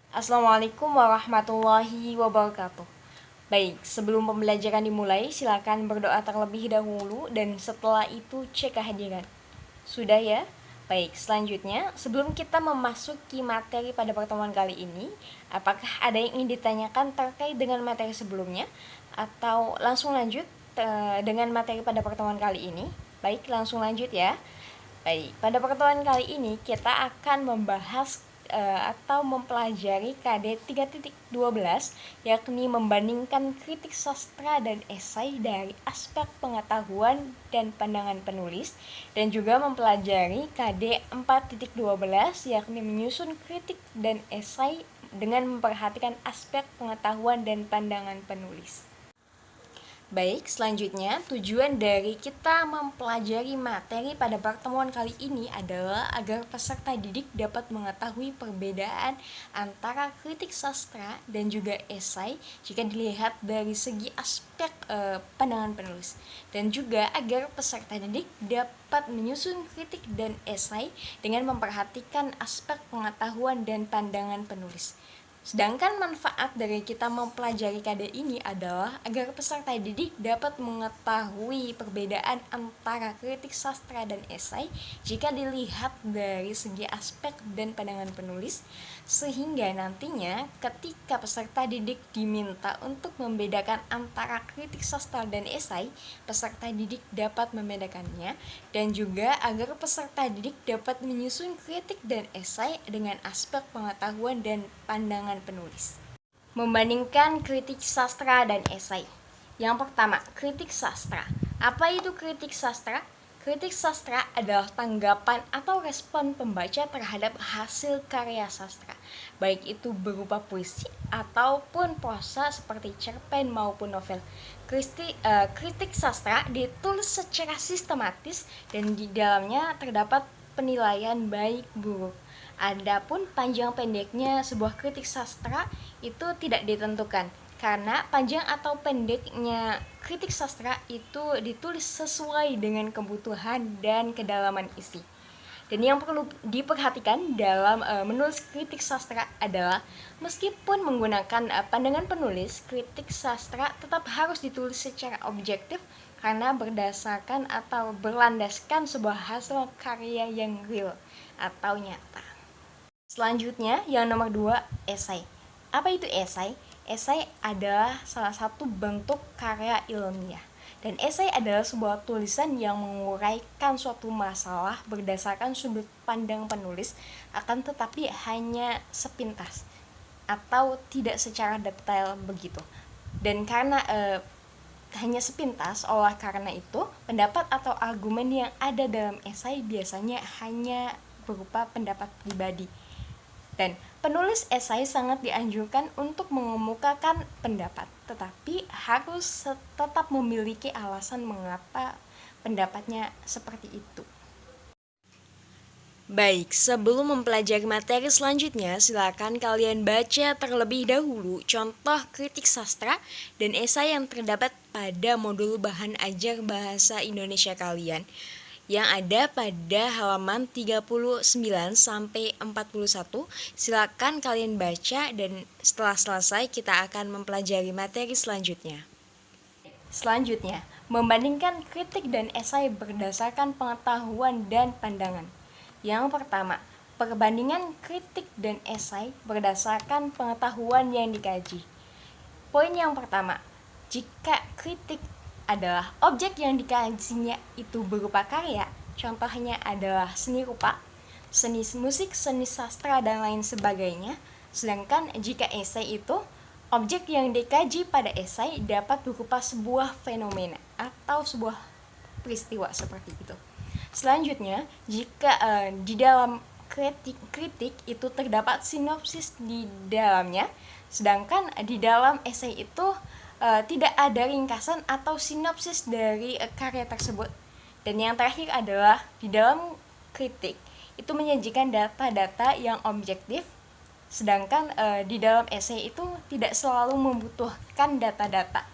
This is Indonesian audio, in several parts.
Assalamualaikum warahmatullahi wabarakatuh. Baik, sebelum pembelajaran dimulai, silakan berdoa terlebih dahulu dan setelah itu cek kehadiran. Sudah ya? Baik, selanjutnya, sebelum kita memasuki materi pada pertemuan kali ini, apakah ada yang ingin ditanyakan terkait dengan materi sebelumnya? Atau langsung lanjut dengan materi pada pertemuan kali ini? Baik, langsung lanjut ya. Baik, pada pertemuan kali ini kita akan membahas atau mempelajari KD 3.12, yakni membandingkan kritik sastra dan esai dari aspek pengetahuan dan pandangan penulis, dan juga mempelajari KD 4.12, yakni menyusun kritik dan esai dengan memperhatikan aspek pengetahuan dan pandangan penulis. Baik, selanjutnya tujuan dari kita mempelajari materi pada pertemuan kali ini adalah agar peserta didik dapat mengetahui perbedaan antara kritik sastra dan juga esai jika dilihat dari segi aspek pandangan penulis, dan juga agar peserta didik dapat menyusun kritik dan esai dengan memperhatikan aspek pengetahuan dan pandangan penulis. Sedangkan manfaat dari kita mempelajari KD ini adalah agar peserta didik dapat mengetahui perbedaan antara kritik sastra dan esai jika dilihat dari segi aspek dan pandangan penulis, sehingga nantinya ketika peserta didik diminta untuk membedakan antara kritik sastra dan esai, peserta didik dapat membedakannya, dan juga agar peserta didik dapat menyusun kritik dan esai dengan aspek pengetahuan dan pandangan penulis. Membandingkan kritik sastra dan esai. Yang pertama, kritik sastra. Apa itu kritik sastra? Kritik sastra adalah tanggapan atau respon pembaca terhadap hasil karya sastra, baik itu berupa puisi ataupun prosa seperti cerpen maupun novel. Kritik sastra ditulis secara sistematis dan di dalamnya terdapat penilaian baik buruk. Adapun panjang pendeknya sebuah kritik sastra itu tidak ditentukan, karena panjang atau pendeknya kritik sastra itu ditulis sesuai dengan kebutuhan dan kedalaman isi. Dan yang perlu diperhatikan dalam menulis kritik sastra adalah meskipun menggunakan pandangan penulis, kritik sastra tetap harus ditulis secara objektif karena berdasarkan atau berlandaskan sebuah hasil karya yang real atau nyata. Selanjutnya, yang nomor 2, esai. Apa itu esai? Esai adalah salah satu bentuk karya ilmiah. Dan esai adalah sebuah tulisan yang menguraikan suatu masalah berdasarkan sudut pandang penulis, akan tetapi hanya sepintas atau tidak secara detail begitu. Dan karena hanya sepintas, oleh karena itu pendapat atau argumen yang ada dalam esai biasanya hanya berupa pendapat pribadi. Dan penulis esai sangat dianjurkan untuk mengemukakan pendapat, tetapi harus tetap memiliki alasan mengapa pendapatnya seperti itu. Baik, sebelum mempelajari materi selanjutnya, silakan kalian baca terlebih dahulu contoh kritik sastra dan esai yang terdapat pada modul bahan ajar bahasa Indonesia kalian, yang ada pada halaman 39 sampai 41. Silakan kalian baca dan setelah selesai kita akan mempelajari materi selanjutnya. Selanjutnya, membandingkan kritik dan esai berdasarkan pengetahuan dan pandangan. Yang pertama, perbandingan kritik dan esai berdasarkan pengetahuan yang dikaji. Poin yang pertama, jika kritik adalah objek yang dikajinya itu berupa karya, contohnya adalah seni rupa, seni musik, seni sastra, dan lain sebagainya. Sedangkan jika esai itu, objek yang dikaji pada esai dapat berupa sebuah fenomena atau sebuah peristiwa seperti itu. Selanjutnya, jika di dalam kritik itu terdapat sinopsis di dalamnya, sedangkan di dalam esai itu tidak ada ringkasan atau sinopsis dari karya tersebut. Dan yang terakhir adalah di dalam kritik itu menyajikan data-data yang objektif, sedangkan di dalam esai itu tidak selalu membutuhkan data-data.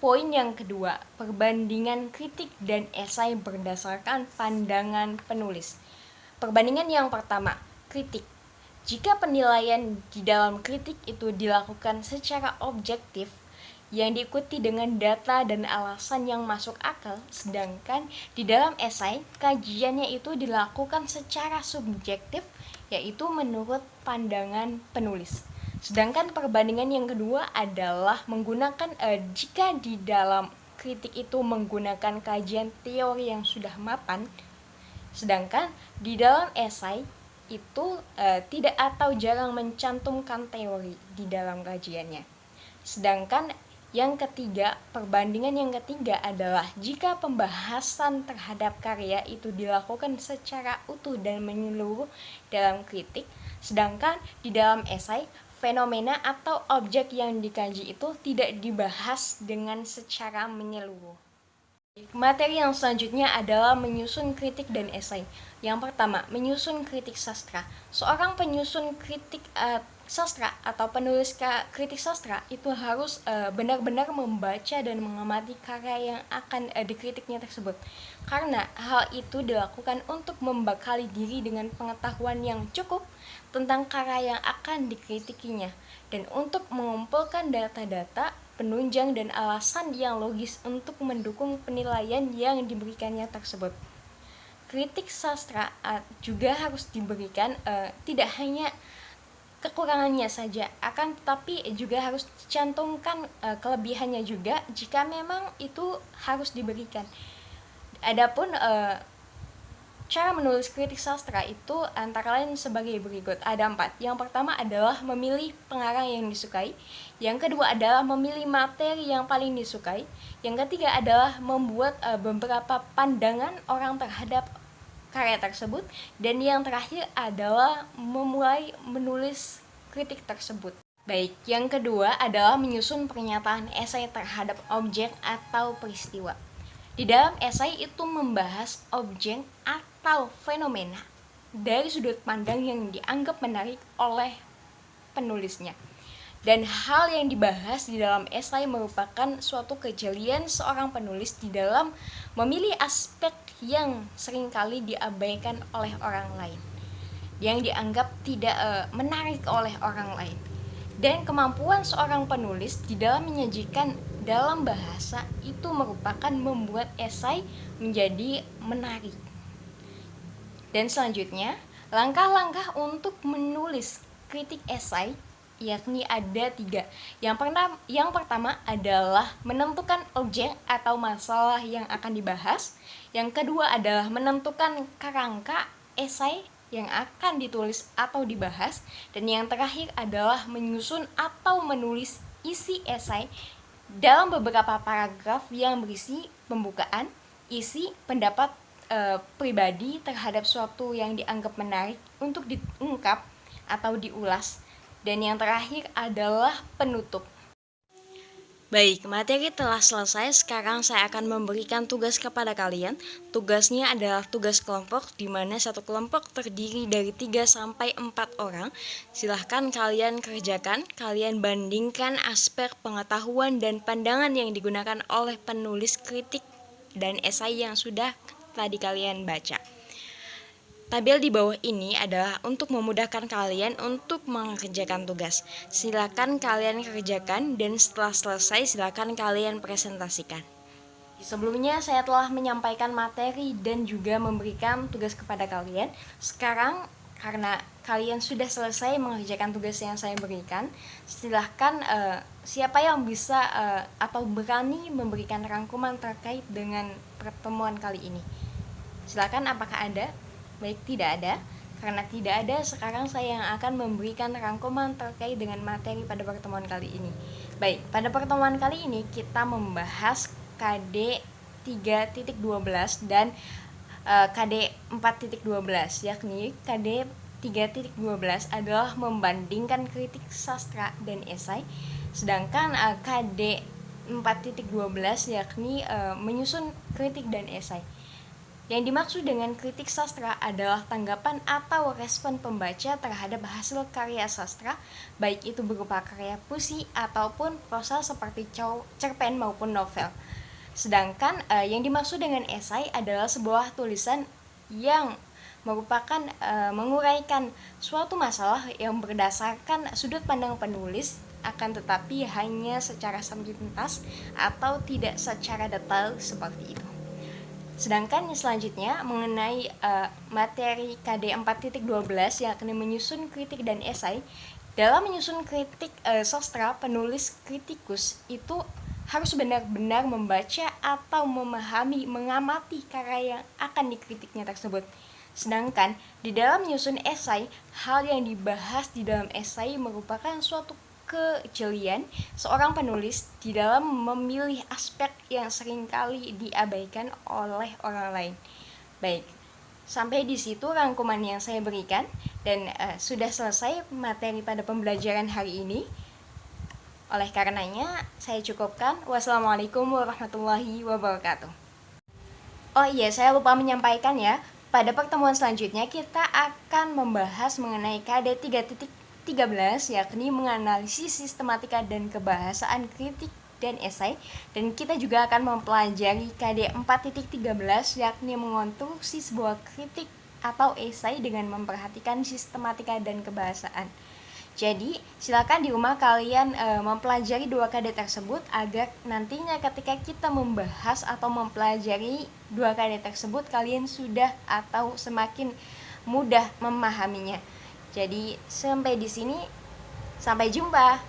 Poin yang kedua, perbandingan kritik dan esai berdasarkan pandangan penulis. Perbandingan yang pertama, kritik. Jika penilaian di dalam kritik itu dilakukan secara objektif, yang diikuti dengan data dan alasan yang masuk akal, sedangkan di dalam esai, kajiannya itu dilakukan secara subjektif, yaitu menurut pandangan penulis. Sedangkan perbandingan yang kedua adalah menggunakan jika di dalam kritik itu menggunakan kajian teori yang sudah mapan, sedangkan di dalam esai itu tidak atau jarang mencantumkan teori di dalam kajiannya. Sedangkan yang ketiga, perbandingan yang ketiga adalah jika pembahasan terhadap karya itu dilakukan secara utuh dan menyeluruh dalam kritik, sedangkan di dalam esai, fenomena atau objek yang dikaji itu tidak dibahas dengan secara menyeluruh. Materi yang selanjutnya adalah menyusun kritik dan esai. Yang pertama, menyusun kritik sastra. Seorang penyusun kritik sastra atau penulis kritik sastra itu harus benar-benar membaca dan mengamati karya yang akan dikritiknya tersebut. Karena hal itu dilakukan untuk membekali diri dengan pengetahuan yang cukup tentang karya yang akan dikritikinya dan untuk mengumpulkan data-data penunjang dan alasan yang logis untuk mendukung penilaian yang diberikannya tersebut. Kritik sastra juga harus diberikan tidak hanya kekurangannya saja, akan tetapi juga harus dicantumkan kelebihannya juga jika memang itu harus diberikan. Adapun cara menulis kritik sastra itu antara lain sebagai berikut. Ada 4. Yang pertama adalah memilih pengarang yang disukai. Yang kedua adalah memilih materi yang paling disukai. Yang ketiga adalah membuat beberapa pandangan orang terhadap karya tersebut. Dan yang terakhir adalah memulai menulis kritik tersebut. Baik, yang kedua adalah menyusun pernyataan esai terhadap objek atau peristiwa. Di dalam esai itu membahas objek atau fenomena dari sudut pandang yang dianggap menarik oleh penulisnya. Dan hal yang dibahas di dalam esai merupakan suatu kejelian seorang penulis di dalam memilih aspek yang seringkali diabaikan oleh orang lain, yang dianggap tidak menarik oleh orang lain. Dan kemampuan seorang penulis di dalam menyajikan dalam bahasa itu merupakan membuat esai menjadi menarik. Dan selanjutnya, langkah-langkah untuk menulis kritik esai yakni ada 3. Yang pertama adalah menentukan objek atau masalah yang akan dibahas. Yang kedua adalah menentukan kerangka esai yang akan ditulis atau dibahas. Dan yang terakhir adalah menyusun atau menulis isi esai dalam beberapa paragraf yang berisi pembukaan, isi pendapat pribadi terhadap suatu yang dianggap menarik untuk diungkap atau diulas, dan yang terakhir adalah penutup. Baik, materi telah selesai. Sekarang saya akan memberikan tugas kepada kalian. Tugasnya adalah tugas kelompok, di mana satu kelompok terdiri dari 3-4 orang. Silahkan kalian kerjakan, kalian bandingkan aspek pengetahuan dan pandangan yang digunakan oleh penulis kritik dan esai yang sudah tadi kalian baca. Tabel di bawah ini adalah untuk memudahkan kalian untuk mengerjakan tugas. Silakan kalian kerjakan dan setelah selesai silakan kalian presentasikan. Sebelumnya saya telah menyampaikan materi dan juga memberikan tugas kepada kalian. Sekarang karena kalian sudah selesai mengerjakan tugas yang saya berikan, silahkan siapa yang bisa atau berani memberikan rangkuman terkait dengan pertemuan kali ini. Silakan, apakah ada? Baik, tidak ada. Karena tidak ada, sekarang saya yang akan memberikan rangkuman terkait dengan materi pada pertemuan kali ini. Baik, pada pertemuan kali ini kita membahas KD 3.12 dan KD 4.12, yakni KD 3.12 adalah membandingkan kritik sastra dan esai, sedangkan KD 4.12 yakni menyusun kritik dan esai. Yang dimaksud dengan kritik sastra adalah tanggapan atau respon pembaca terhadap hasil karya sastra, baik itu berupa karya puisi ataupun prosa seperti cerpen maupun novel. Sedangkan yang dimaksud dengan esai adalah sebuah tulisan yang merupakan menguraikan suatu masalah yang berdasarkan sudut pandang penulis, akan tetapi hanya secara sepintas atau tidak secara detail seperti itu. Sedangkan yang selanjutnya mengenai materi KD 4.12 yakni menyusun kritik dan esai. Dalam menyusun kritik sastra, penulis kritikus itu harus benar-benar membaca atau memahami, mengamati karya yang akan dikritiknya tersebut. Sedangkan di dalam menyusun esai, hal yang dibahas di dalam esai merupakan suatu kejelian seorang penulis di dalam memilih aspek yang seringkali diabaikan oleh orang lain. Baik, sampai di situ rangkuman yang saya berikan, dan sudah selesai materi pada pembelajaran hari ini. Oleh karenanya, saya cukupkan. Wassalamualaikum warahmatullahi wabarakatuh. Oh iya, saya lupa menyampaikan ya. Pada pertemuan selanjutnya kita akan membahas mengenai KD 3.13, yakni menganalisis sistematika dan kebahasaan kritik dan esai. Dan kita juga akan mempelajari KD 4.13, yakni mengonstruksi sebuah kritik atau esai dengan memperhatikan sistematika dan kebahasaan. Jadi, silakan di rumah kalian mempelajari 2 KD tersebut agar nantinya ketika kita membahas atau mempelajari 2 KD tersebut, kalian sudah atau semakin mudah memahaminya. Jadi, sampai di sini, sampai jumpa.